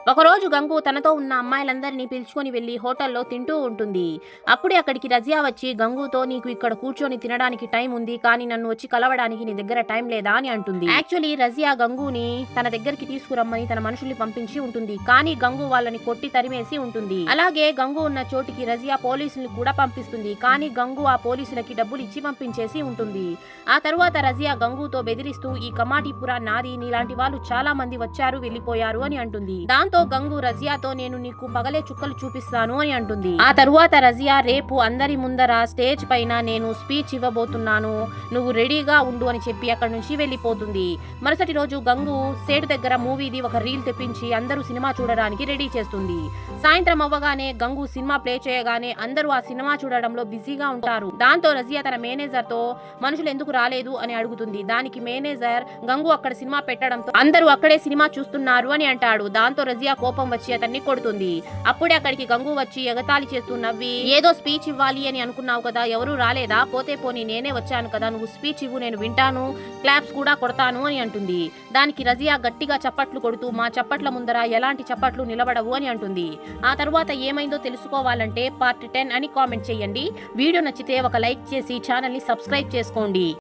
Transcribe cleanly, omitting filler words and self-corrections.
ఒకరోజు గంగు తనతో ఉన్న అమ్మాయిలందరినీ పిలుచుకొని వెళ్లి హోటల్లో తింటూ ఉంటుంది. అప్పుడే అక్కడికి రజియా వచ్చి గంగుతో నీకు ఇక్కడ కూర్చొని తినడానికి టైం ఉంది, కానీ నన్ను వచ్చి కలవడానికి నీ దగ్గర టైం లేదా అని అంటుంది. యాక్చువల్లీ రజియా గంగుని తన దగ్గరికి తీసుకురమ్మని తన మనుషుల్ని పంపించి ఉంటుంది, కానీ గంగు వాళ్ళని కొట్టి తరిమేసి ఉంటుంది. అలాగే గంగు ఉన్న చోటికి రజియా పోలీసుల్ని కూడా పంపిస్తుంది, కానీ గంగు ఆ పోలీసులకి డబ్బులు ఇచ్చి పంపించేసి ఉంటుంది. ఆ తరువాత రజియా గంగుతో బెదిరిస్తూ ఈ కమాటీపురా నాది, నీలాంటి వాళ్ళు చాలా మంది వచ్చారు వెళ్లిపోయారు అని అంటుంది. దాంతో గంగు రజియాతో నేను నీకు పగలే చుక్కలు చూపిస్తాను అని అంటుంది. ఆ తరువాత రజియా రేపు అందరి ముందర స్టేజ్ పైన నేను స్పీచ్ ఇవ్వబోతున్నాను, నువ్వు రెడీగా ఉండు అని చెప్పి అక్కడి నుంచి వెళ్లిపోతుంది. మరుసటి రోజు గంగు సేటు దగ్గర మూవీది ఒక రీల్ తెప్పించి అందరూ సినిమా చూడడానికి రెడీ చేస్తుంది. సాయంత్రం అవ్వగానే గంగు సినిమా ప్లే చేయగానే అందరూ ఆ సినిమా చూడడంలో బిజీగా ఉంటారు. దాంతో రజియా తన మేనేజర్ తో మనుషులు ఎందుకు రాలేదు అని అడుగుతుంది. దానికి మేనేజర్ గంగు అక్కడ సినిమా పెట్టడంతో అందరూ అక్కడే సినిమా చూస్తున్నారు అని అంటాడు. దాంతో రజియా కోపం వచ్చి అతన్ని కొడుతుంది. అప్పుడే అక్కడికి గంగు వచ్చి ఎగతాళి చేస్తూ నవ్వి, ఏదో స్పీచ్ ఇవ్వాలి అని అనుకున్నావు కదా, ఎవరు రాలేదా, పోతే పోనీ నేనే వచ్చాను కదా, నువ్వు స్పీచ్ ఇవ్వు, నేను వింటాను, క్లాప్స్ కూడా కొడతాను అని అంటుంది. దానికి రజియా గట్టిగా చప్పట్లు కొడుతూ మా చప్పట్ల ముందర ఎలాంటి చప్పట్లు నిలబడవు అని అంటుంది. ఆ తరువాత ఏమైందో తెలుసుకోవాలంటే పార్ట్ 10 అని కామెంట్ చేయండి. వీడియో నచ్చితే ఒక లైక్ చేసి ఛానల్ ని సబ్స్క్రైబ్ చేసుకోండి.